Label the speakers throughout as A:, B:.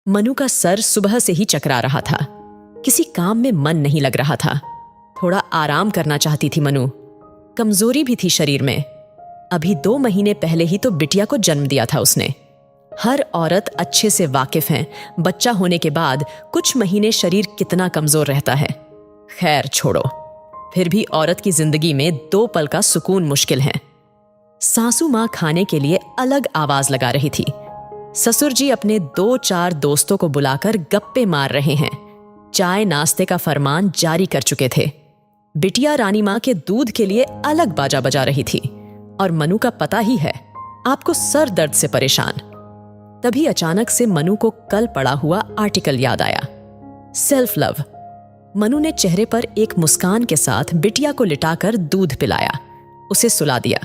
A: मनु का सर सुबह से ही चकरा रहा था। किसी काम में मन नहीं लग रहा था। थोड़ा आराम करना चाहती थी मनु। कमजोरी भी थी शरीर में। अभी 2 महीने पहले ही तो बिटिया को जन्म दिया था उसने। हर औरत अच्छे से वाकिफ है बच्चा होने के बाद कुछ महीने शरीर कितना कमजोर रहता है। खैर छोड़ो, फिर भी औरत की जिंदगी में 2 पल का सुकून मुश्किल है। सासू माँ खाने के लिए अलग आवाज लगा रही थी। ससुर जी अपने 2-4 दोस्तों को बुलाकर गप्पे मार रहे हैं। चाय नाश्ते का फरमान जारी कर चुके थे। बिटिया रानी माँ के दूध के लिए अलग बाजा बजा रही थी। और मनु का पता ही है, आपको सर दर्द से परेशान। तभी अचानक से मनु को कल पढ़ा हुआ आर्टिकल याद आया। Self love. मनु ने चेहरे पर एक मुस्कान के साथ बिटिया को लिटाकर दूध पिलाया, उसे सुला दिया।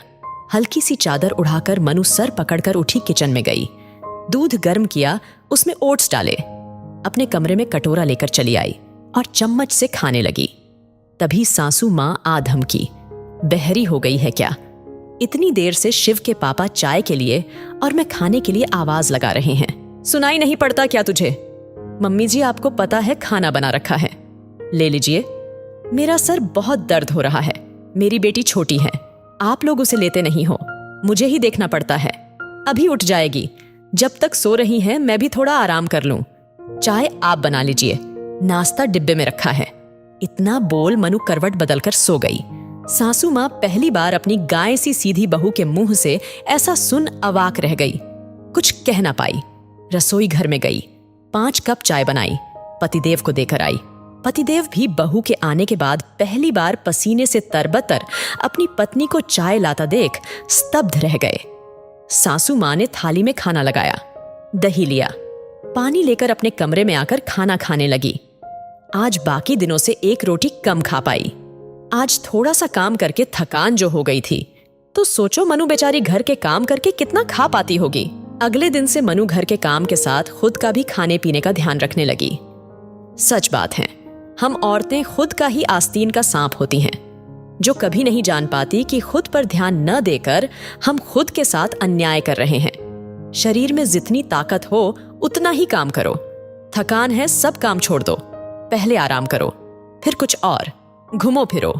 A: हल्की सी चादर उड़ाकर मनु सर पकड़कर उठी, किचन में गई। दूध गर्म किया, उसमें ओट्स डाले। अपने कमरे में कटोरा लेकर चली आई और चम्मच से खाने लगी। तभी सासू माँ आ धमकी, बहरी हो गई है क्या? इतनी देर से शिव के पापा चाय के लिए और मैं खाने के लिए आवाज लगा रहे हैं। सुनाई नहीं पड़ता क्या तुझे? मम्मी जी, आपको पता है खाना बना रखा है, ले लीजिए। मेरा सर बहुत दर्द हो रहा है। मेरी बेटी छोटी है, आप लोग उसे लेते नहीं हो, मुझे ही देखना पड़ता है। अभी उठ जाएगी। जब तक सो रही हैं मैं भी थोड़ा आराम कर लूं। चाय आप बना लीजिए, नाश्ता डिब्बे में रखा है। इतना बोल मनु करवट बदलकर सो गई। सासू माँ पहली बार अपनी गाय सी सीधी बहू के मुंह से ऐसा सुन अवाक रह गई। कुछ कह ना पाई। रसोई घर में गई, 5 कप चाय बनाई, पतिदेव को देकर आई। पतिदेव भी बहू के आने के बाद पहली बार पसीने से तरबतर अपनी पत्नी को चाय लाता देख स्तब्ध रह गए। सासू माँ ने थाली में खाना लगाया, दही लिया, पानी लेकर अपने कमरे में आकर खाना खाने लगी। आज बाकी दिनों से 1 रोटी कम खा पाई। आज थोड़ा सा काम करके थकान जो हो गई थी, तो सोचो मनु बेचारी घर के काम करके कितना खा पाती होगी। अगले दिन से मनु घर के काम के साथ खुद का भी खाने पीने का ध्यान रखने लगी। सच बात है, हम औरतें खुद का ही आस्तीन का सांप होती हैं, जो कभी नहीं जान पाती कि खुद पर ध्यान न देकर हम खुद के साथ अन्याय कर रहे हैं। शरीर में जितनी ताकत हो उतना ही काम करो। थकान है, सब काम छोड़ दो, पहले आराम करो, फिर कुछ और। घूमो फिरो,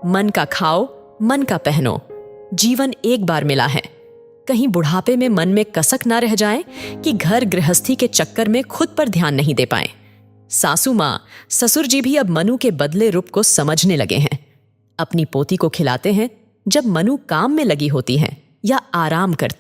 A: मन का खाओ, मन का पहनो। जीवन एक बार मिला है, कहीं बुढ़ापे में मन में कसक ना रह जाए कि घर गृहस्थी के चक्कर में खुद पर ध्यान नहीं दे पाए। सासू माँ, ससुर जी भी अब मनु के बदले रूप को समझने लगे हैं। अपनी पोती को खिलाते हैं जब मनु काम में लगी होती है या आराम करती